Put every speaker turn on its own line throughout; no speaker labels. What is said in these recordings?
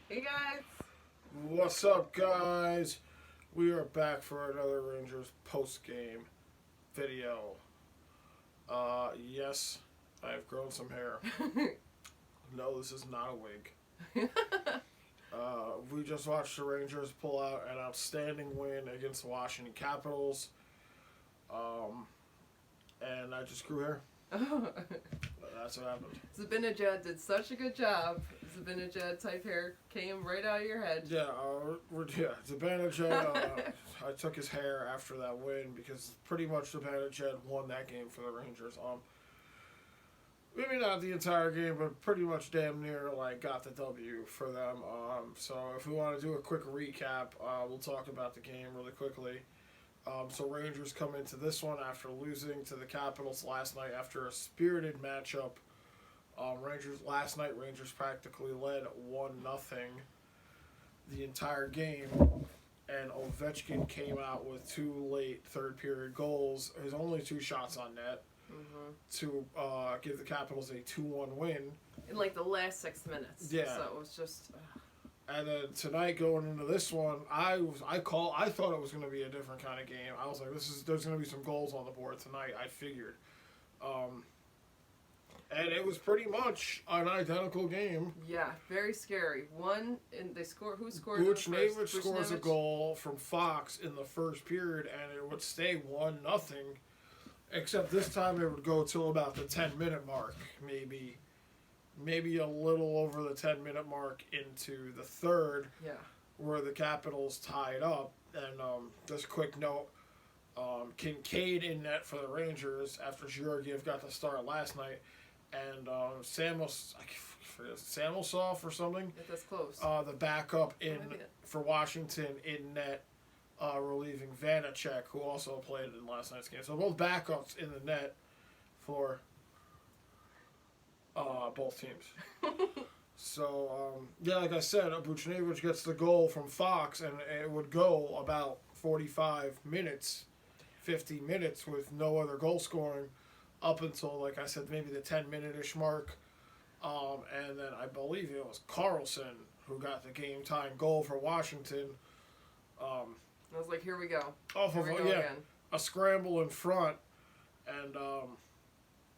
Hey guys.
What's up, guys? We are back for another Rangers post game video. Yes, I've grown some hair. No, this is not a wig. We just watched the Rangers pull out an outstanding win against the Washington Capitals. Um, and I just grew hair. That's what happened.
Zabinajad did such a good job. Zabinajad type hair came right out of your head.
Yeah, Zibanejad, I took his hair after that win because pretty much Zibanejad won that game for the Rangers. Maybe not the entire game, but pretty much damn near got the W for them. So if we want to do a quick recap, we'll talk about the game really quickly. So Rangers come into this one after losing to the Capitals last night after a spirited matchup. Rangers practically led 1-0 the entire game, and Ovechkin came out with two late third period goals. His only two shots on net to give the Capitals a 2-1 win.
In the last 6 minutes.
Yeah.
So it was just.
And then tonight going into this one, I thought it was going to be a different kind of game. I was like, there's going to be some goals on the board tonight. I figured. And it was pretty much an identical game.
Yeah, very scary. They scored. Who scored?
Buchnevich scores a goal from Fox in the first period, and it would stay 1-0. Except this time it would go till about the 10-minute mark, maybe a little over the 10-minute mark into the third.
Yeah. Where
the Capitals tied up. And just a quick note, Kincaid in net for the Rangers after Georgiev got the start last night. And Samosov or something.
If that's close.
The backup for Washington in net, relieving Vanacek, who also played in last night's game. So both backups in the net for both teams. So, like I said, Buchnevich gets the goal from Fox, and it would go about 45 minutes, 50 minutes with no other goal scoring up until, like I said, maybe the 10-minute-ish mark. And then I believe it was Carlson who got the game-time goal for Washington.
I was like, here we go.
A scramble in front. And,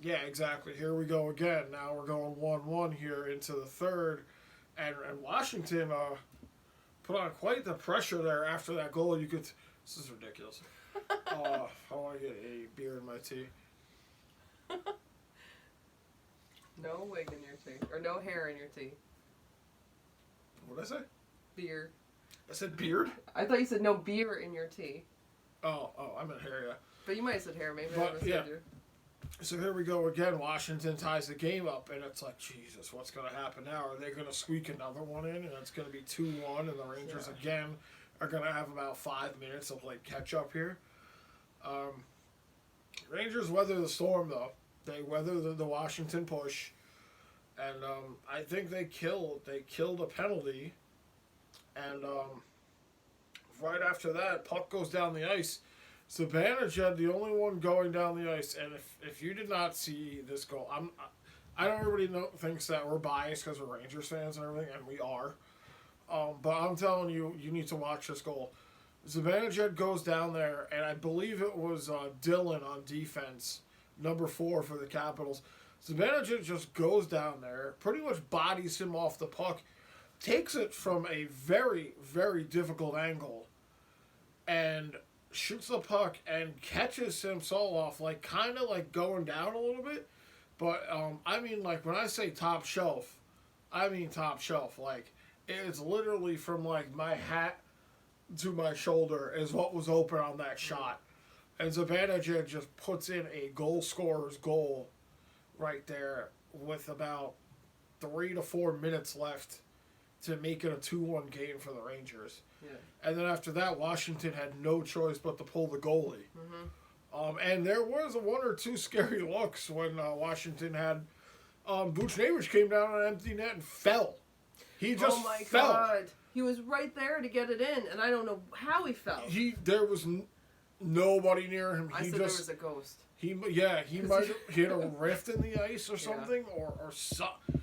exactly. Here we go again. Now we're going 1-1 here into the third. And Washington put on quite the pressure there after that goal. This is ridiculous. I want to get a beer in my tea.
No wig in your tea. Or no hair in your tea.
What did I say?
Beard.
I said beard?
I thought you said no beer in your tea.
Oh, I meant hair, yeah.
But you might have said hair, maybe.
But, yeah. So here we go again. Washington ties the game up, and it's like, Jesus, what's going to happen now? Are they going to squeak another one in, and it's going to be 2-1, and the Rangers again are going to have about 5 minutes to play catch-up here. Rangers weather the storm, though. They weather the Washington push, and I think they killed a penalty, and right after that, puck goes down the ice. Zibanejad, the only one going down the ice, and if you did not see this goal, I know everybody thinks that we're biased because we're Rangers fans and everything, and we are, but I'm telling you, you need to watch this goal. Zibanejad goes down there, and I believe it was Dylan on defense, number 4 for the Capitals. Zibanejad just goes down there, pretty much bodies him off the puck, takes it from a very, very difficult angle, and shoots the puck and catches himself off, kind of going down a little bit. But, when I say top shelf, I mean top shelf. It's literally from, my hat to my shoulder is what was open on that shot. And Zibanejad just puts in a goal scorer's goal right there with about 3 to 4 minutes left to make it a 2-1 game for the Rangers.
Yeah.
And then after that, Washington had no choice but to pull the goalie. And there was 1 or 2 scary looks when Washington had Buchnevich came down on an empty net and fell. He just fell. Oh my God.
He was right there to get it in, and I don't know how he fell.
There was nobody near him.
I said there was a ghost.
He had a rift in the ice or something, or something.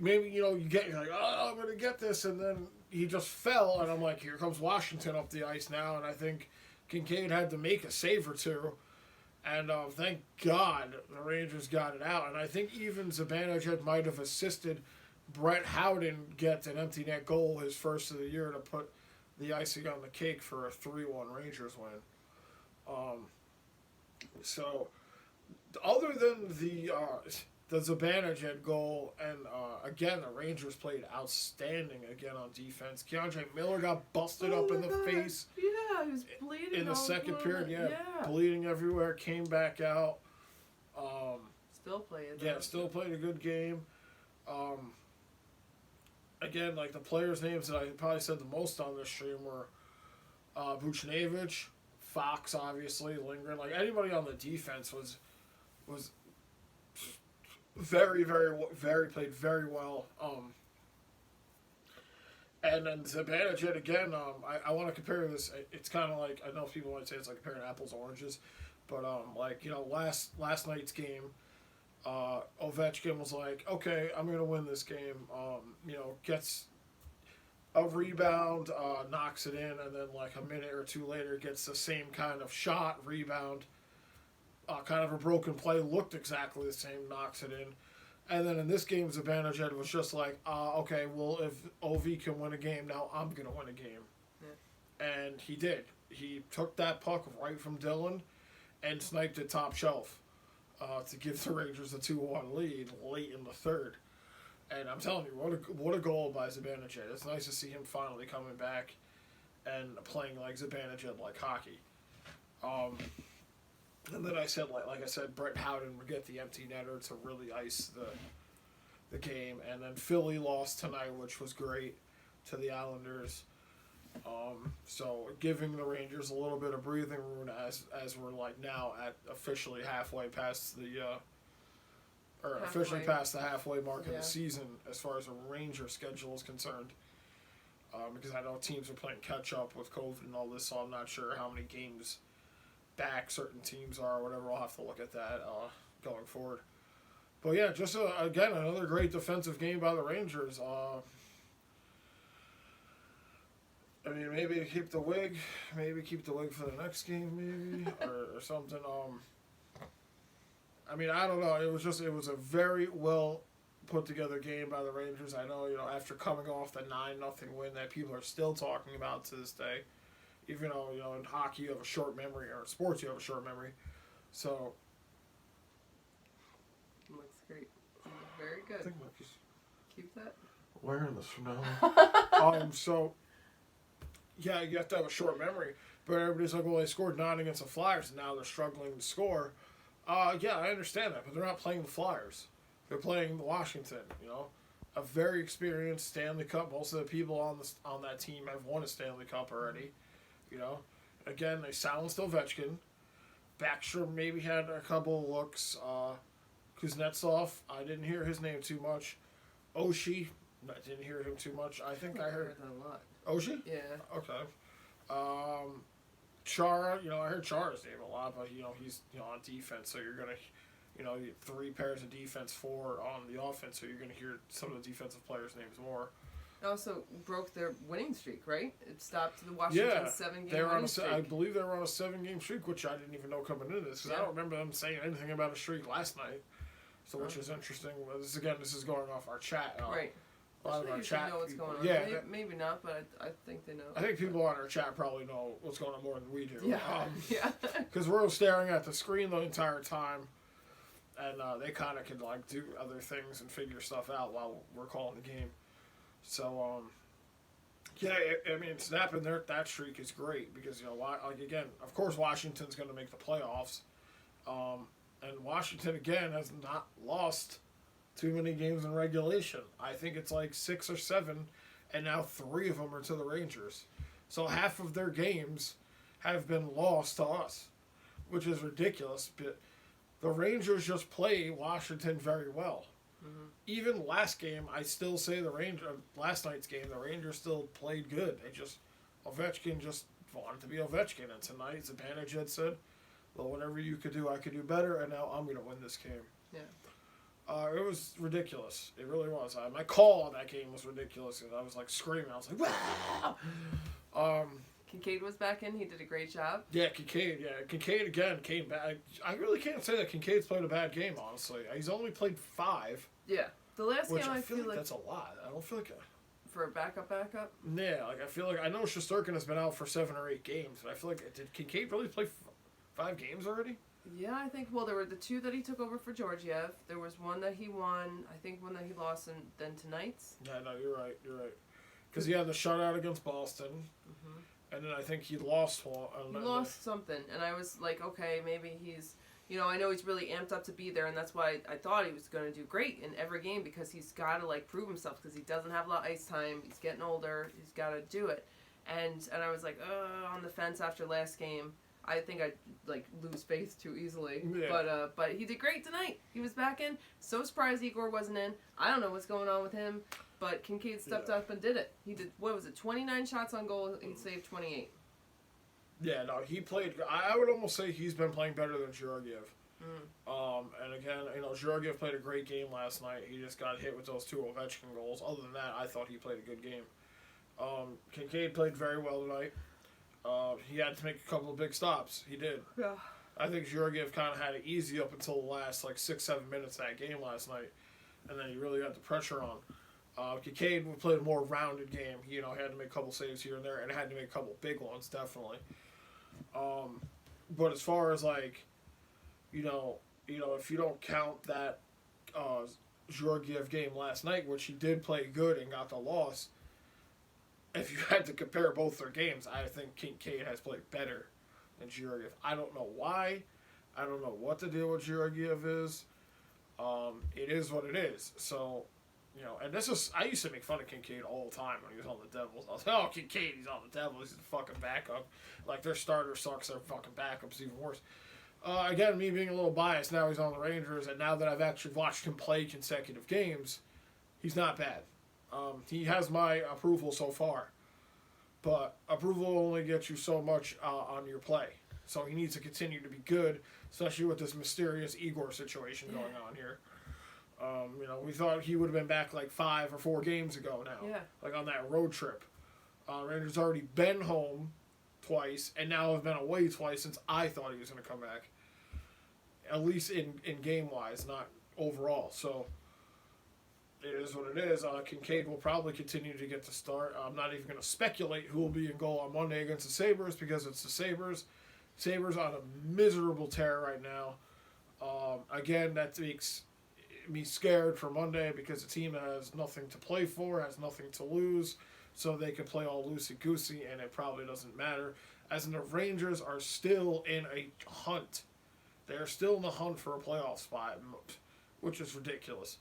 maybe you're like, oh, I'm gonna get this, and then he just fell, and I'm like, here comes Washington up the ice now, and I think Kincaid had to make a save or two, and thank God the Rangers got it out, and I think even Zibanejad might have assisted Brett Howden get an empty net goal, his first of the year, to put the icing on the cake for a 3-1 Rangers win. So, other than the Zibanejad goal, and again, the Rangers played outstanding again on defense. Keandre Miller got busted up in the face.
Yeah, he was bleeding
in the second period.
Yeah,
bleeding everywhere. Came back out.
Still playing.
Yeah, still played a good game. Again, like the players' names that I probably said the most on this stream were Buchnevich, Fox, obviously, Lindgren. Like anybody on the defense was very, very played very well. And then Zibanejad again. I want to compare this. It's kind of like, I know people might say it's like comparing apples to oranges, but last night's game, Ovechkin was like, okay, I'm gonna win this game. Gets a rebound, knocks it in, and then like a minute or two later gets the same kind of shot, rebound, kind of a broken play, looked exactly the same, knocks it in. And then in this game, Zibanejad was just like, okay, well, if OV can win a game, now I'm going to win a game. Yeah. And he did. He took that puck right from Dillon and sniped it top shelf to give the Rangers a 2-1 lead late in the third. And I'm telling you, what a goal by Zibanejad. It's nice to see him finally coming back and playing like Zibanejad, like hockey. And then I said, like I said, Brett Howden would get the empty netter to really ice the game. And then Philly lost tonight, which was great, to the Islanders. So giving the Rangers a little bit of breathing room as we're like now at officially halfway past past the halfway mark of the season as far as the Ranger schedule is concerned. Because I know teams are playing catch up with COVID and all this, so I'm not sure how many games back certain teams are or whatever. I'll have to look at that going forward. But yeah, just again another great defensive game by the Rangers. I mean, maybe keep the wig for the next game, maybe or something. I mean, I don't know. It was a very well put together game by the Rangers. I know, after coming off the 9-0 win that people are still talking about to this day. Even though, in hockey you have a short memory, or in sports you have a short memory. So.
Looks great. Very good.
I think
Keep that.
Wearing this from now. So, yeah, you have to have a short memory. But everybody's like, well, they scored 9 against the Flyers, and now they're struggling to score. Yeah, I understand that, but they're not playing the Flyers. They're playing Washington, A very experienced Stanley Cup. Most of the people on that team have won a Stanley Cup already. Again, they silenced Ovechkin. Backstrom maybe had a couple of looks. Kuznetsov, I didn't hear his name too much. Oshie, I didn't hear him too much. I think I heard
that a lot.
Oshie?
Yeah.
Okay. Chara, I heard Chara's name a lot, but he's on defense, so you're gonna, 3 pairs of defense, 4 on the offense, so you're gonna hear some of the defensive players' names more.
Also broke their winning streak, right? It stopped the Washington 7-game winning streak.
I believe they were on a 7-game streak, which I didn't even know coming into this, because I don't remember them saying anything about a streak last night. So, which is interesting. This is going off our chat.
Right.
A lot of our chat
know what's
people,
going on.
yeah,
maybe not, but I think they know.
I think people on our chat probably know what's going on more than we do.
Yeah. Yeah.
Because we're staring at the screen the entire time, and they kind of can do other things and figure stuff out while we're calling the game. So, yeah, I mean, snapping that streak is great because, again, of course Washington's going to make the playoffs. And Washington, again, has not lost too many games in regulation. I think it's like 6 or 7, and now 3 of them are to the Rangers. So half of their games have been lost to us, which is ridiculous. But the Rangers just play Washington very well. Mm-hmm. Even last game, I still say last night's game, the Rangers still played good. Ovechkin just wanted to be Ovechkin. And tonight, Zibanejad said, well, whatever you could do, I could do better, and now I'm going to win this game.
Yeah.
It was ridiculous. It really was. My call on that game was ridiculous, and I was like screaming. I was like, wow!
Kincaid was back in. He did a great job.
Yeah, Kincaid. Yeah, Kincaid again came back. I really can't say that Kincaid's played a bad game, honestly. He's only played 5.
Yeah. The last game, I feel like
that's a lot. I don't feel like
for a backup.
Yeah, like I feel like I know Shesterkin has been out for 7 or 8 games, but I feel like did Kincaid really play 5 games already?
Yeah, I think. Well, there were the 2 that he took over for Georgiev. There was one that he won. I think one that he lost, and then tonight's.
Yeah, no, you're right. Because he had the shutout against Boston, and then I think he lost one.
He lost something, and I was like, okay, maybe he's. I know he's really amped up to be there, and that's why I thought he was going to do great in every game because he's got to prove himself because he doesn't have a lot of ice time. He's getting older. He's got to do it, and I was like, on the fence after last game. I think I'd lose faith too easily. Yeah. But he did great tonight. He was back in. So surprised Igor wasn't in. I don't know what's going on with him, but Kincaid stepped up and did it. He did 29 shots on goal. He saved 28.
Yeah, no, he played. I would almost say he's been playing better than Georgiev. And again, Georgiev played a great game last night. He just got hit with those 2 Ovechkin goals. Other than that, I thought he played a good game. Kincaid played very well tonight. He had to make a couple of big stops. He did.
Yeah.
I think Georgiev kind of had it easy up until the last 6-7 minutes of that game last night, and then he really got the pressure on. Kincaid played a more rounded game. He had to make a couple saves here and there, and had to make a couple big ones definitely. But as far as if you don't count that Georgiev game last night, which he did play good and got the loss. If you had to compare both their games, I think Kincaid has played better than Georgiev. I don't know why. I don't know what the deal with Georgiev is. It is what it is. So, and I used to make fun of Kincaid all the time when he was on the Devils. I was like, Kincaid, he's on the Devils. He's the fucking backup. Their starter sucks. Their fucking backup's even worse. Again, me being a little biased, now he's on the Rangers, and now that I've actually watched him play consecutive games, he's not bad. He has my approval so far, but approval only gets you so much on your play. So he needs to continue to be good, especially with this mysterious Igor situation going on here. We thought he would have been back 5 or 4 games ago now, on that road trip. Rangers already been home twice, and now have been away twice since I thought he was going to come back. At least in game-wise, not overall. So it is what it is. Kincaid will probably continue to get the start. I'm not even going to speculate who will be in goal on Monday against the Sabres because it's the Sabres. Sabres on a miserable tear right now. Again, that makes me scared for Monday because the team has nothing to play for, has nothing to lose, so they can play all loosey-goosey, and it probably doesn't matter. As in, the Rangers are still in a hunt. They're still in the hunt for a playoff spot, which is ridiculous.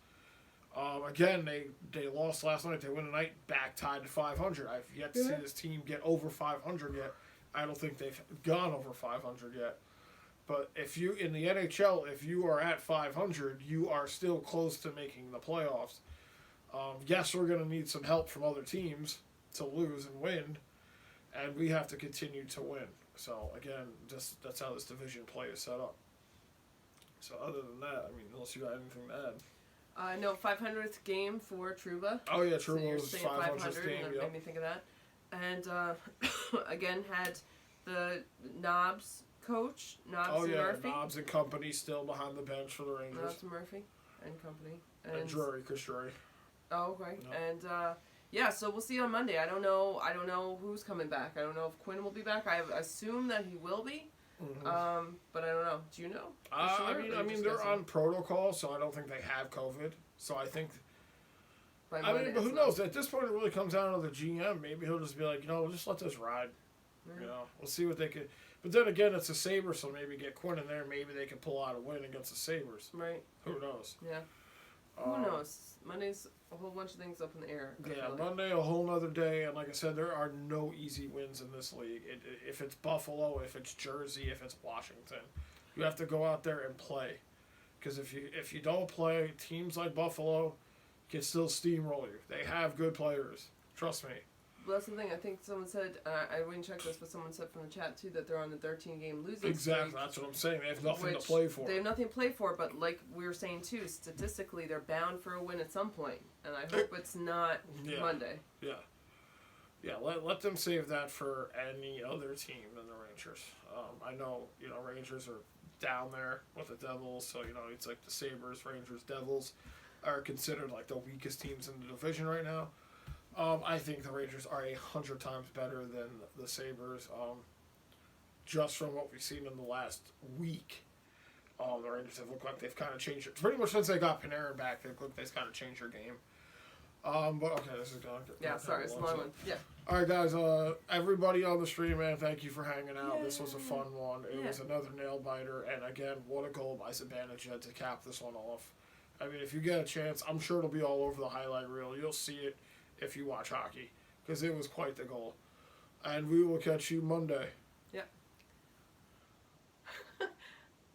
Again, they lost last night. They win tonight, back tied to 500. I've yet to see this team get over 500 yet. I don't think they've gone over 500 yet. But if you in the NHL, if you are at 500, you are still close to making the playoffs. Yes, we're going to need some help from other teams to lose and win, and we have to continue to win. So again, that's how this division play is set up. So other than that, unless you got anything to add.
No, 500th game for Trouba.
Oh yeah, Trouba was 500th game.
And that made me think of that. And again, had the Knobs coach, Knobs and Murphy.
Knobs and company still behind the bench for the Rangers.
Knobs and Murphy and company.
And Drury, Chris Drury.
Oh, okay. No. And so we'll see on Monday. I don't know who's coming back. I don't know if Quinn will be back. I assume that he will be. Mm-hmm. But I don't know. Do you know?
Sure? They're on protocol, so I don't think they have COVID. So I think. But who knows? At this point, it really comes down to the GM. Maybe he'll just be like, we'll just let this ride. Mm-hmm. We'll see what they could. But then again, it's a Sabres, so maybe get Quinn in there. Maybe they can pull out a win against the Sabres.
Right.
Who knows?
Yeah. Who knows? Monday's a whole bunch of things up in the air.
Monday, a whole nother day. And like I said, there are no easy wins in this league. If it's Buffalo, if it's Jersey, if it's Washington, you have to go out there and play. Because if you don't play, teams like Buffalo can still steamroll you. They have good players. Trust me.
Well, that's the thing. I think someone said, I wouldn't check this, but someone said from the chat too that they're on a 13-game losing
Exactly,
streak.
that's what I'm saying. They have nothing to play for.
They have nothing to play for, but like we were saying too, statistically they're bound for a win at some point, and I hope it's not Monday.
Yeah. Yeah, let them save that for any other team than the Rangers. I know, Rangers are down there with the Devils, so, it's like the Sabres, Rangers, Devils are considered like the weakest teams in the division right now. I think the Rangers are 100 times better than the Sabres, just from what we've seen in the last week. The Rangers have looked like they've kind of changed it. Pretty much since they got Panarin back, they've looked like they've kind of changed their game. But okay, this is going.
Yeah, sorry, it's a long one. Yeah.
All right, guys. Everybody on the stream, man, thank you for hanging out. Yay. This was a fun one. It was another nail biter, and again, what a goal by Zibanejad to cap this one off. I mean, if you get a chance, I'm sure it'll be all over the highlight reel. You'll see it if you watch hockey, because it was quite the goal. And we will catch you Monday.
Yeah.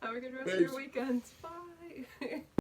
Have a good rest of your weekend. Bye.